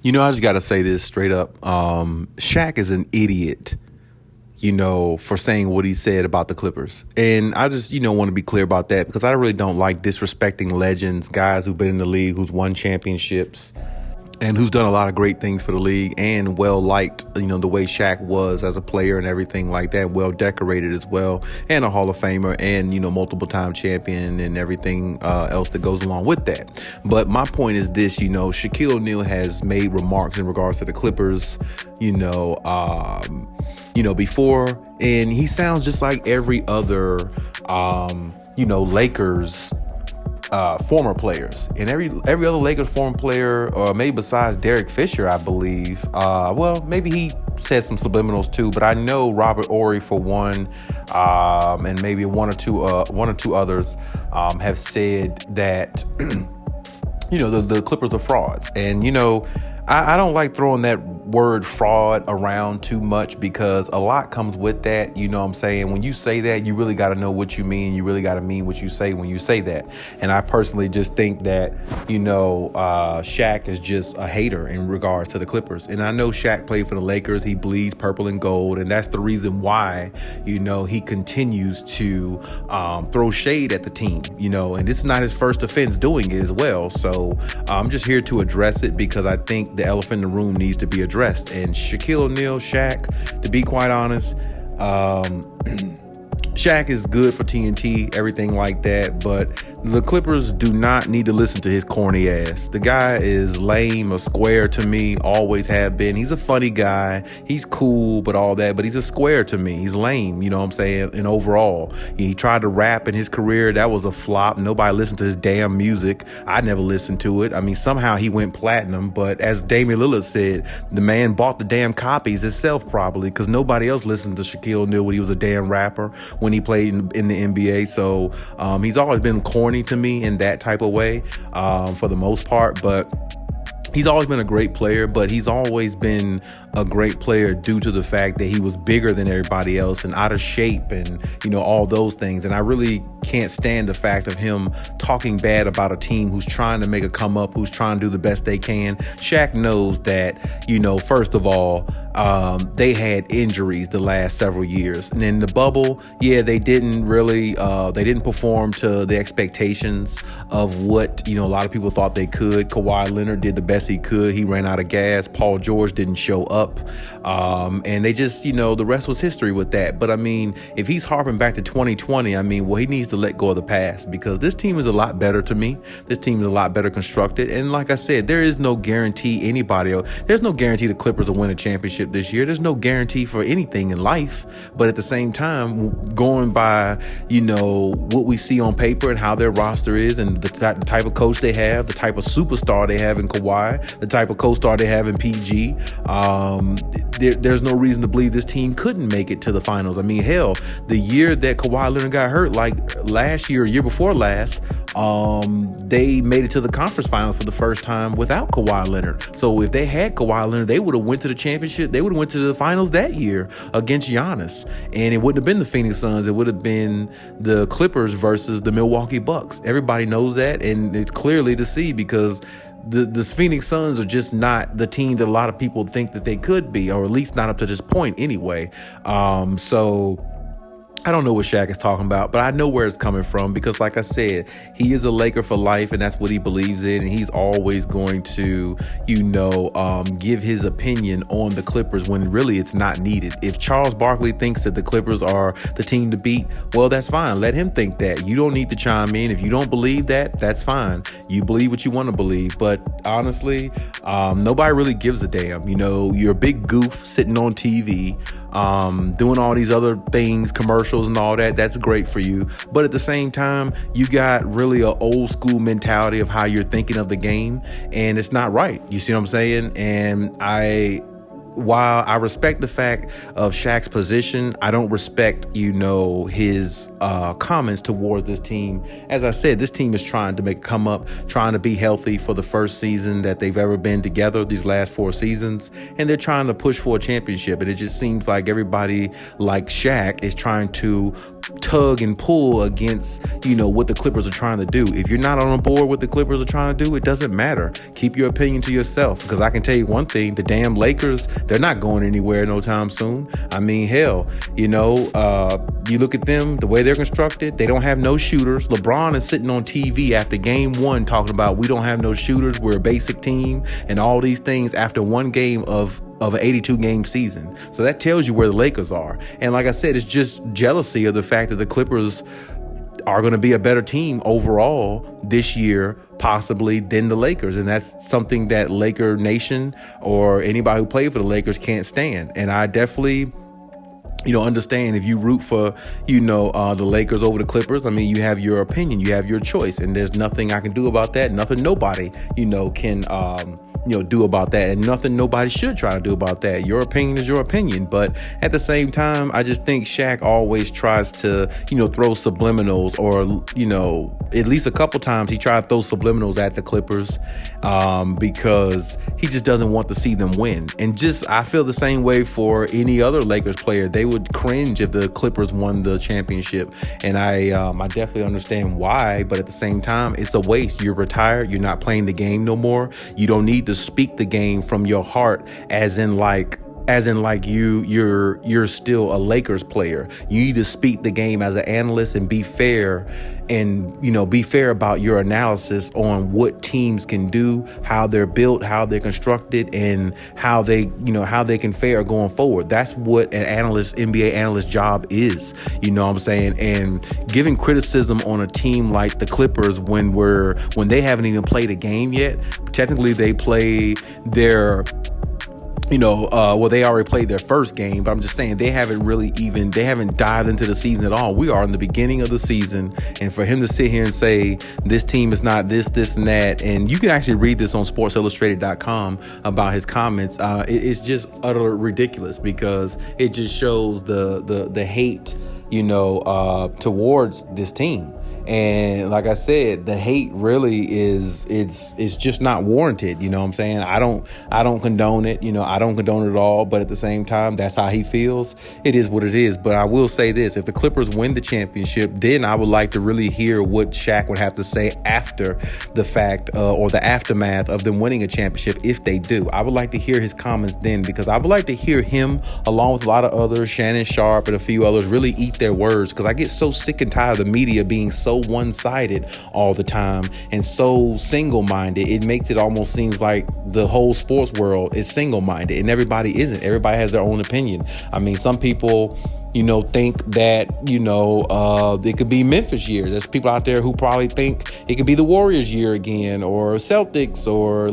I just got to say this straight up. Shaq is an idiot, for saying what he said about the Clippers. And I just, want to be clear about that because I really don't like disrespecting legends, guys who've been in the league, who's won championships, and who's done a lot of great things for the league and well liked, the way Shaq was as a player and everything like that, well decorated as well, and a Hall of Famer and, multiple time champion and everything else that goes along with that. But my point is this, Shaquille O'Neal has made remarks in regards to the Clippers, before, and he sounds just like every other, Lakers former players, and every other Lakers former player, or maybe besides Derek Fisher, I believe. Well, maybe he said some subliminals too, but I know Robert Horry for one, and maybe one or two others have said that the Clippers are frauds, and I don't like throwing that word fraud around too much because a lot comes with that. You know what I'm saying? When you say that, you really got to know what you mean. You really got to mean what you say when you say that. And I personally just think that, Shaq is just a hater in regards to the Clippers. And I know Shaq played for the Lakers. He bleeds purple and gold. And that's the reason why, he continues to throw shade at the team, and it's not his first offense doing it as well. So I'm just here to address it because I think the elephant in the room needs to be addressed. And Shaquille O'Neal, Shaq, to be quite honest, Shaq is good for TNT, everything like that, but the Clippers do not need to listen to his corny ass. The guy is lame, a square to me, always have been. He's a funny guy. He's cool, but all that, but he's a square to me. He's lame, you know what I'm saying? And overall, he tried to rap in his career. That was a flop. Nobody listened to his damn music. I never listened to it. I mean, somehow he went platinum, but as Damian Lillard said, the man bought the damn copies himself probably because nobody else listened to Shaquille O'Neal when he was a damn rapper, when he played in the NBA. So he's always been corny to me in that type of way for the most part, but he's always been a great player, but he's always been a great player due to the fact that he was bigger than everybody else and out of shape and, all those things. And I really can't stand the fact of him talking bad about a team who's trying to make a come up, who's trying to do the best they can. Shaq knows that, first of all, they had injuries the last several years. And in the bubble, they didn't really, they didn't perform to the expectations of what, a lot of people thought they could. Kawhi Leonard did the best he could. He ran out of gas. Paul George didn't show up. And they just, the rest was history with that. But I mean, if he's harping back to 2020, he needs to let go of the past because this team is a lot better to me. This team is a lot better constructed. And like I said, there is no guarantee there's no guarantee the Clippers will win a championship this year. There's no guarantee for anything in life. But at the same time, going by, what we see on paper and how their roster is and the type of coach they have, the type of superstar they have in Kawhi, the type of co-star they have in PG, there's no reason to believe this team couldn't make it to the finals. I mean, hell, the year that Kawhi Leonard got hurt, like last year, year before last, they made it to the conference finals for the first time without Kawhi Leonard. So if they had Kawhi Leonard, they would have went to the championship. They would have went to the finals that year against Giannis. And it wouldn't have been the Phoenix Suns. It would have been the Clippers versus the Milwaukee Bucks. Everybody knows that. And it's clearly to see because the Phoenix Suns are just not the team that a lot of people think that they could be, or at least not up to this point anyway. So I don't know what Shaq is talking about, but I know where it's coming from because, like I said, he is a Laker for life, and that's what he believes in, and he's always going to, give his opinion on the Clippers when really it's not needed. If Charles Barkley thinks that the Clippers are the team to beat, well, that's fine. Let him think that. You don't need to chime in. If you don't believe that, that's fine. You believe what you want to believe, but honestly, nobody really gives a damn. You're a big goof sitting on TV, doing all these other things, commercials and all that. That's great for you. But at the same time, you got really an old school mentality of how you're thinking of the game, and it's not right. You see what I'm saying? And while I respect the fact of Shaq's position, I don't respect, his comments towards this team. As I said, this team is trying to make a come up, trying to be healthy for the first season that they've ever been together, these last 4 seasons, and they're trying to push for a championship. And it just seems like everybody like Shaq is trying to tug and pull against, what the Clippers are trying to do. If you're not on board with what the Clippers are trying to do, it doesn't matter. Keep your opinion to yourself, because I can tell you one thing, the damn Lakers, they're not going anywhere no time soon. I mean, hell, you look at them, the way they're constructed, they don't have no shooters. LeBron is sitting on TV after game one talking about we don't have no shooters, we're a basic team, and all these things after one game of an 82-game season. So that tells you where the Lakers are. And like I said, it's just jealousy of the fact that the Clippers are going to be a better team overall this year, possibly, than the Lakers. And that's something that Laker Nation or anybody who played for the Lakers can't stand. And I definitely understand if you root for, the Lakers over the Clippers. I mean, you have your opinion, you have your choice, and there's nothing I can do about that. Nothing nobody, can, do about that, and nothing nobody should try to do about that. Your opinion is your opinion. But at the same time, I just think Shaq always tries to, throw subliminals, or, at least a couple times he tried to throw subliminals at the Clippers, because he just doesn't want to see them win. And I feel the same way for any other Lakers player. They would cringe if the Clippers won the championship. And I definitely understand why, but at the same time, it's a waste. You're retired. You're not playing the game no more. You don't need to speak the game from your heart, as in like you're still a Lakers player. You need to speak the game as an analyst and be fair, and be fair about your analysis on what teams can do, how they're built, how they're constructed, and how they can fare going forward. That's what an analyst, NBA analyst job is. You know what I'm saying? And giving criticism on a team like the Clippers when they haven't even played a game yet. Technically, they play their they already played their first game, but I'm just saying they haven't dived into the season at all. We are in the beginning of the season, and for him to sit here and say this team is not this, and that, and you can actually read this on SportsIllustrated.com about his comments. It's just utterly ridiculous, because it just shows the hate, towards this team. And like I said, the hate really it's just not warranted. You know what I'm saying? I don't condone it. I don't condone it at all. But at the same time, that's how he feels. It is what it is. But I will say this: if the Clippers win the championship, then I would like to really hear what Shaq would have to say after the fact, or the aftermath of them winning a championship. If they do, I would like to hear his comments then, because I would like to hear him, along with a lot of others, Shannon Sharp and a few others, really eat their words, because I get so sick and tired of the media being so one-sided all the time and so single-minded. It makes it almost seems like the whole sports world is single-minded, and everybody isn't. Everybody has their own opinion. I mean, some people think that, it could be Memphis year. There's people out there who probably think it could be the Warriors year again, or Celtics, or,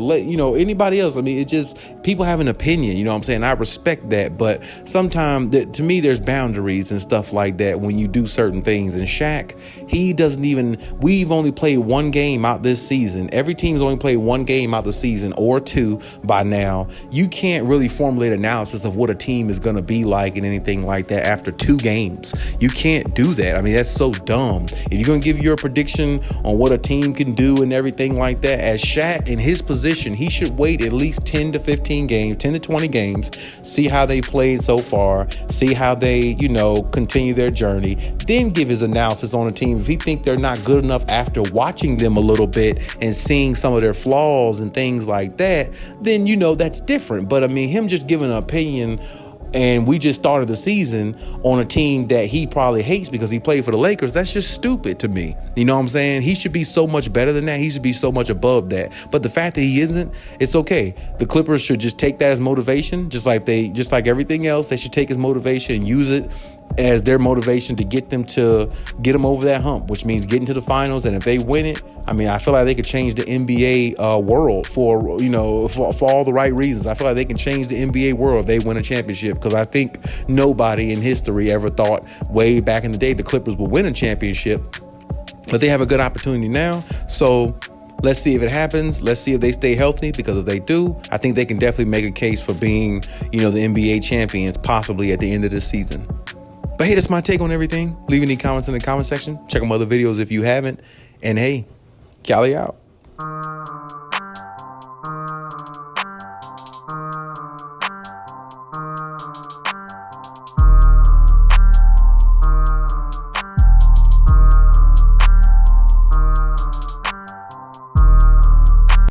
anybody else. I mean, it's just people have an opinion, you know what I'm saying? I respect that. But sometimes, to me, there's boundaries and stuff like that when you do certain things. And Shaq, we've only played one game out this season. Every team's only played one game out the season, or two by now. You can't really formulate analysis of what a team is going to be like and anything like that after 2 games. You can't do that. I mean, that's so dumb. If you're going to give your prediction on what a team can do and everything like that, as Shaq in his position, he should wait at least 10 to 15 games, 10 to 20 games, see how they played so far, see how they, continue their journey, then give his analysis on a team. If he think they're not good enough after watching them a little bit and seeing some of their flaws and things like that, then, that's different. But I mean, him just giving an opinion, and we just started the season on a team that he probably hates because he played for the Lakers, that's just stupid to me. You know what I'm saying? He should be so much better than that. He should be so much above that. But the fact that he isn't, it's okay. The Clippers should just take that as motivation, just like everything else. They should take his motivation and use it as their motivation to get them over that hump, which means getting to the finals. And if they win it, I mean, I feel like they could change the NBA world for all the right reasons. I feel like they can change the NBA world if they win a championship, because I think nobody in history ever thought way back in the day the Clippers would win a championship. But they have a good opportunity now. So let's see if it happens. Let's see if they stay healthy, because if they do, I think they can definitely make a case for being, the NBA champions possibly at the end of this season. But hey, that's my take on everything. Leave any comments in the comment section. Check out my other videos if you haven't. And hey, Khaliis out.